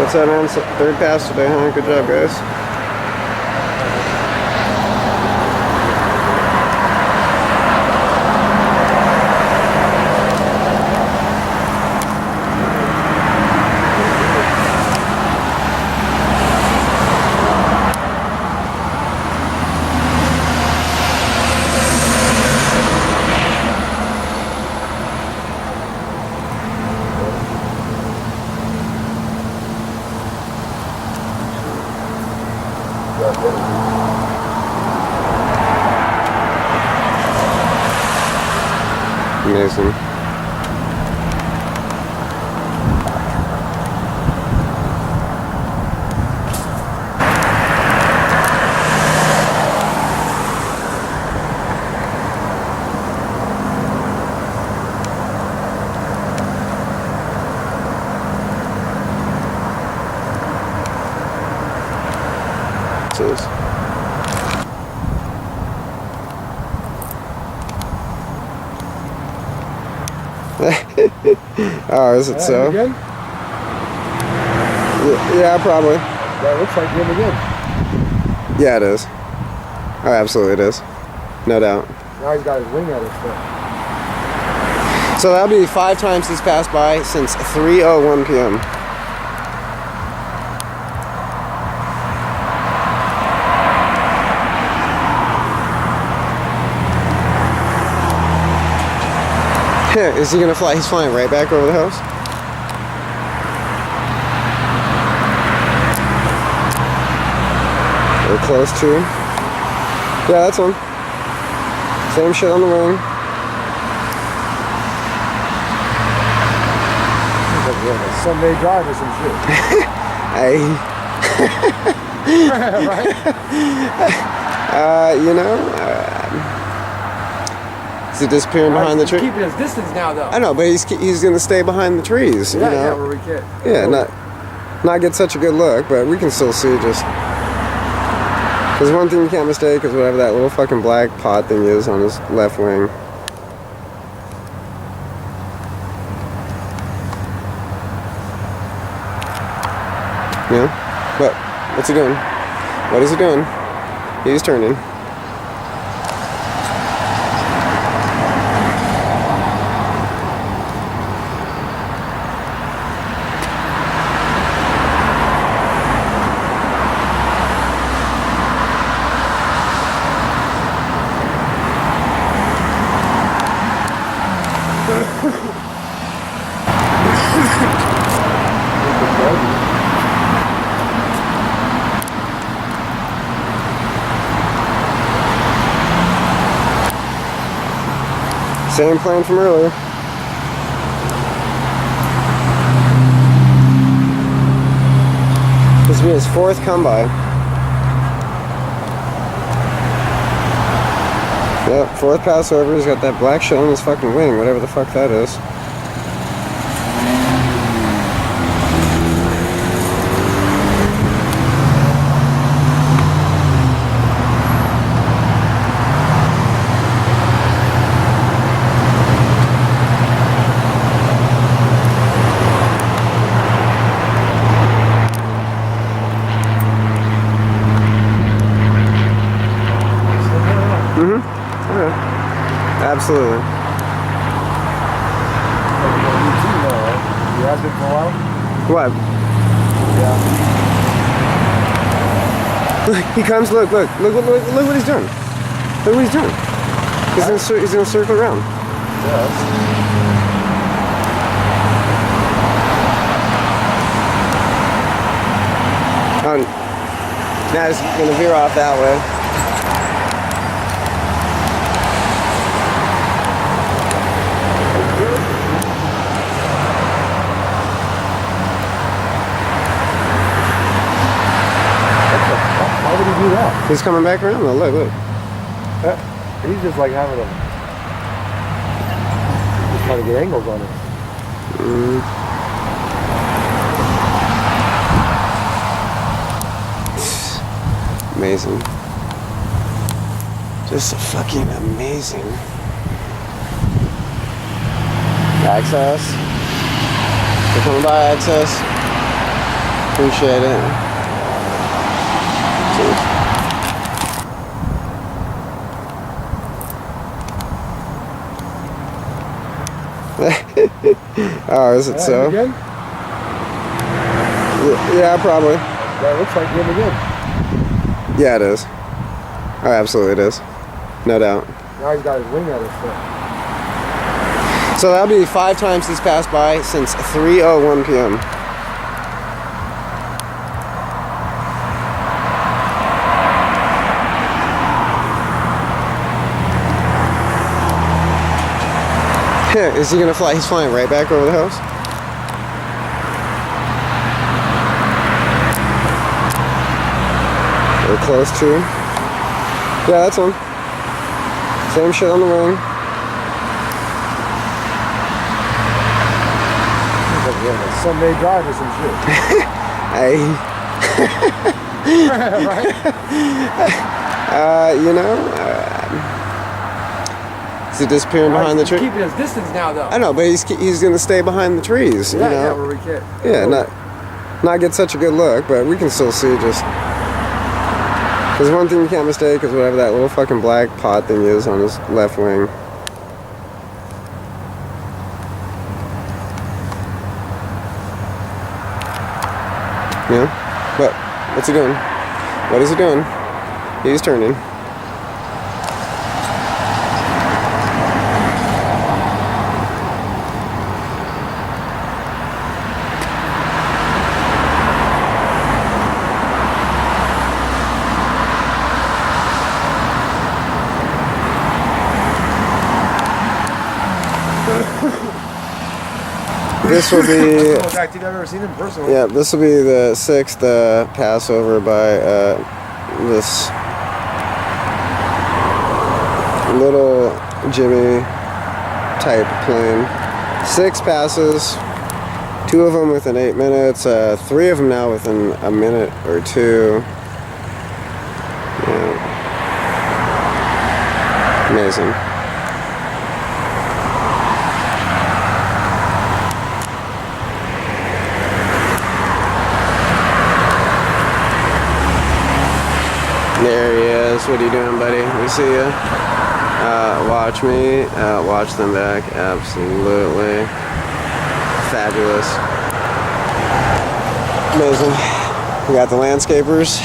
What's up, man? Third pass today, huh? Good job, guys. Amazing. Oh, is it so? Again? Yeah, probably. That looks like him again. Yeah, it is. Oh, absolutely it is. No doubt. Now he's got his wing at his foot. So that'll be 5 times he's passed by since 3:01 p.m. Is he gonna fly? He's flying right back over the house. We're close to. Yeah, that's one. Same shit on the wing. Like, yeah, a Sunday drive or some shit. Right? You know. Is he disappearing behind the tree? He's keeping his distance now, though. I know, but he's gonna stay behind the trees. Yeah, you know? yeah, where we can. Yeah, not get such a good look, but we can still see just. There's one thing you can't mistake is whatever that little fucking black pot thing is on his left wing. Yeah, but what's he doing? What is he doing? He's turning. Same plan from earlier. This will be his 4th come by. Yep, 4th pass over. He's got that black shit on his fucking wing, whatever the fuck that is. Absolutely. You has been for a while? What? Yeah. Look, he comes, look what he's doing. Look what he's doing. He's gonna circle around. Yes. Now he's gonna veer off that way. Why would he do that? He's coming back around though, look. He's just like having just trying to get angles on it. Amazing. Just fucking amazing. Access. They're coming by access. Appreciate it. Oh, is it so? Again? Yeah, probably. That looks like him again. Yeah, it is. Oh, absolutely it is. No doubt. Now he's got his wing out of stuff. So that'll be 5 times he's passed by since 3:01 p.m. Is he gonna fly? He's flying right back over the house. We're close to. Yeah, that's him. Same shit on the wing. Like, yeah, a Sunday drive or some shit. Hey. Right? You know, is he disappearing behind the He's tree? keeping his distance now, though. I know, but he's gonna stay behind the trees. Yeah, You know. yeah, where we can't. Yeah, not get such a good look, but we can still see just. There's one thing you can't mistake is whatever that little fucking black pot thing is on his left wing. Yeah? But, what's he doing? What is he doing? He's turning. This will be. In fact, you've never seen him personally. Yeah, this will be the 6th Passover by this little Jimmy type plane. 6 passes, 2 of them within 8 minutes, 3 of them now within a minute or 2. Yeah. Amazing. There he is. What are you doing, buddy? We see you. Watch me. Watch them back. Absolutely. Fabulous. Amazing. We got the landscapers.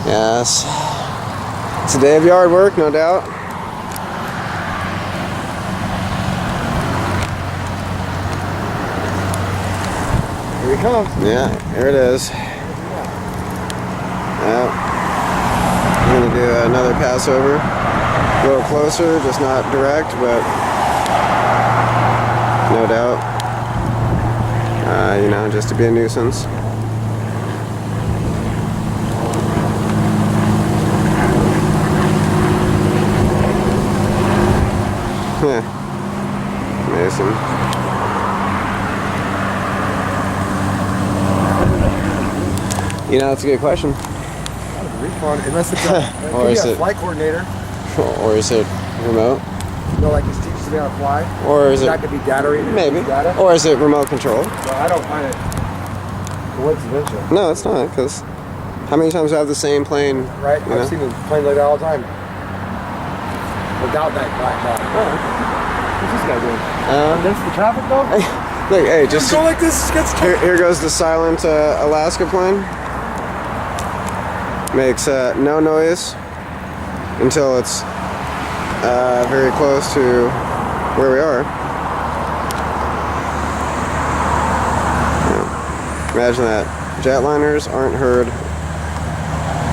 Yes. It's a day of yard work, no doubt. Here he comes. Yeah, here it is. Yeah. I'm gonna do another Passover. A little closer, just not direct, but no doubt. You know, just to be a nuisance. Amazing. You know, that's a good question. Refund, unless it's a, Or is a it- flight coordinator. Or is it remote? You know, like he's teaching me how to fly. Or is That it could be data reading. maybe? Data. Or is it remote control? Well, I don't find it coincidental. No, it's not, because how many times do I have the same plane? Right? You know? I've seen them planes like that all the time. Without that black dot. What's this guy doing? Against the traffic though? Look, hey, just go like this. Gets here goes the silent Alaska plane. Makes no noise until it's very close to where we are. Yeah. Imagine that. Jetliners aren't heard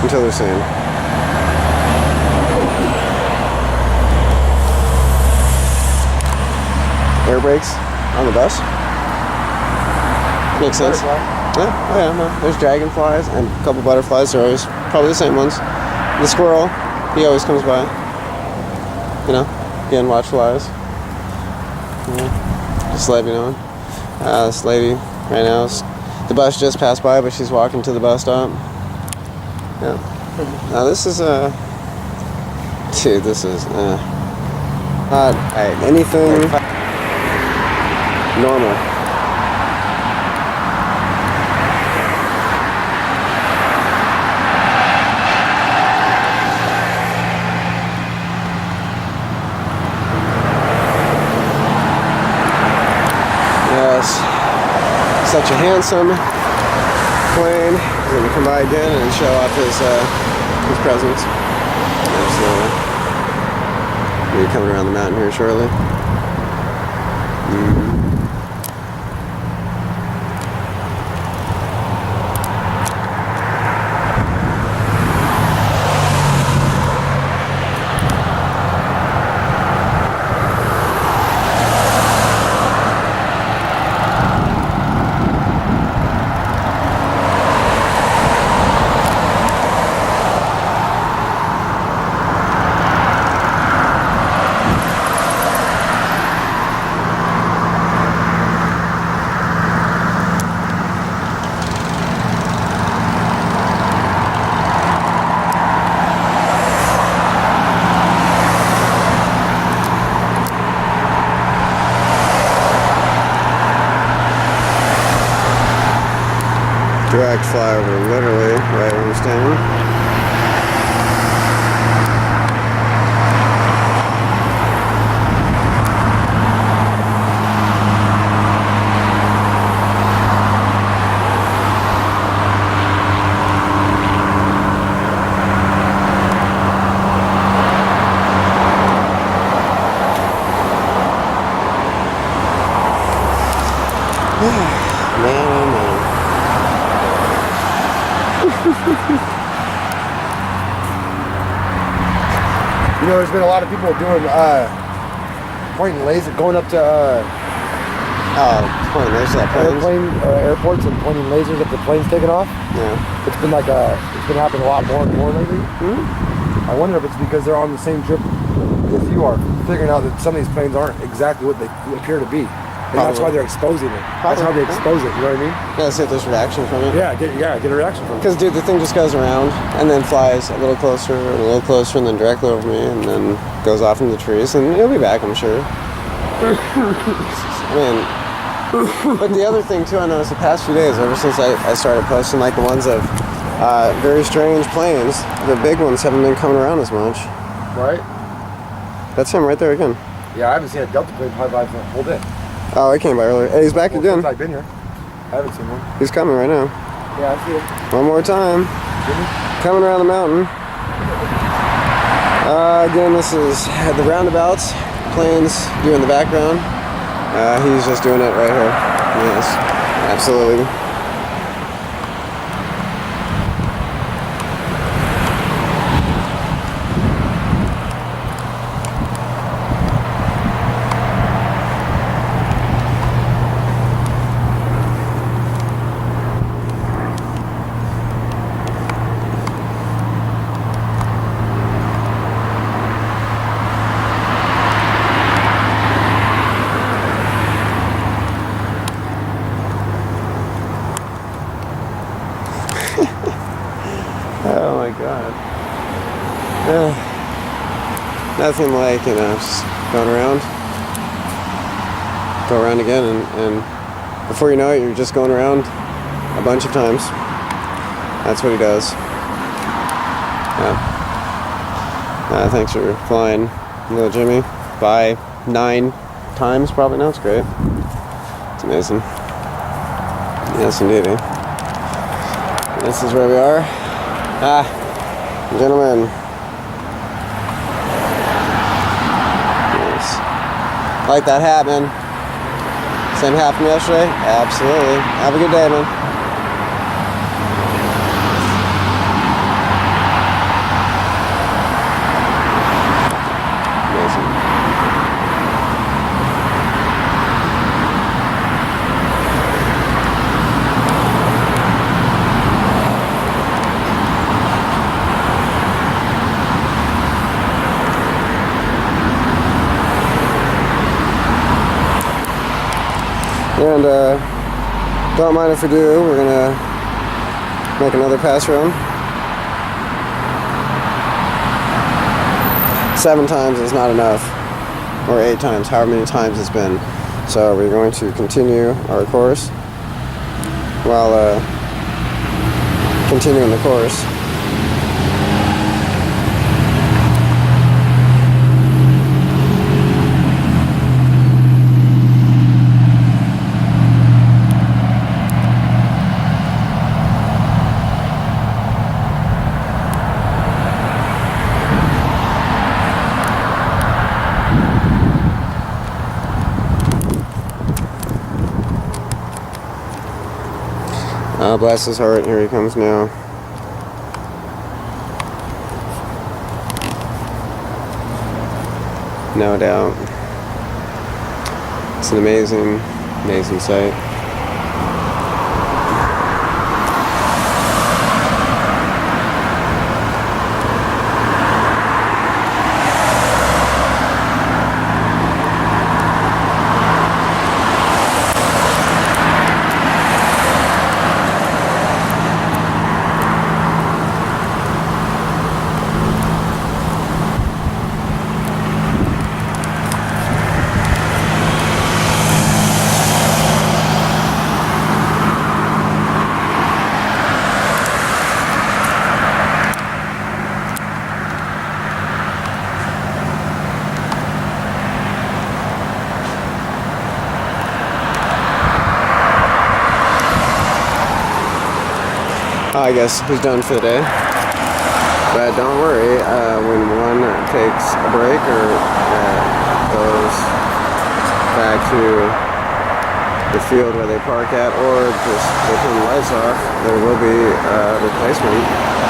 until they're seen. Air brakes on the bus? Makes sense. Yeah, oh yeah, no. There's dragonflies and a couple butterflies. They're always probably the same ones. The squirrel, he always comes by. You know, again, watch flies. Yeah. Just let me know. This lady right now, the bus just passed by, but she's walking to the bus stop. Yeah. Now this is dude, this is not anything normal. such a handsome plane. He's gonna come by again and show off his presence. Absolutely. He'll be coming around the mountain here shortly. Direct flyover, literally, right where we're standing. Man, oh man. You know, there's been a lot of people doing pointing laser, going up to Pointing lasers at planes. airports and pointing lasers at the planes taking off. Yeah. It's been happening a lot more and more lately. I wonder if it's because they're on the same trip as you are, figuring out that some of these planes aren't exactly what they appear to be. And that's why they're exposing it. That's how they expose it, you know what I mean? Yeah, see if there's reaction from it. Yeah, get a reaction from it. Because, dude, the thing just goes around and then flies a little closer and a little closer and then directly over me and then goes off into the trees and it'll be back, I'm sure. I mean, but the other thing, too, I noticed the past few days, ever since I started posting, like, the ones of very strange planes, the big ones haven't been coming around as much. Right? That's him right there again. Yeah, I haven't seen a Delta plane fly by for a whole day. Oh, I came by earlier. Hey, he's back again. Since I've been here. I haven't seen one. He's coming right now. Yeah, I see it. One more time. Coming around the mountain. Again, this is the roundabouts. Planes doing the background. He's just doing it right here. Yes, absolutely. Oh my god. Nothing like, just going around. Go around again and before you know it, you're just going around a bunch of times. That's what he does. Yeah. Thanks for flying, little Jimmy, by 9 times probably now. It's great. It's amazing. Yes, indeed. This is where we are. Gentlemen. Yes. Like that hat, man. Same hat from yesterday? Absolutely. Have a good day, man. And don't mind if we do, we're gonna make another pass run. 7 times is not enough, or 8 times, however many times it's been. So we're going to continue our course while continuing the course. Bless his heart. Here he comes now. No doubt. It's an amazing, amazing sight. I guess he's done for the day. But don't worry, when one takes a break or goes back to the field where they park at, or just they turn the lights off, there will be a replacement.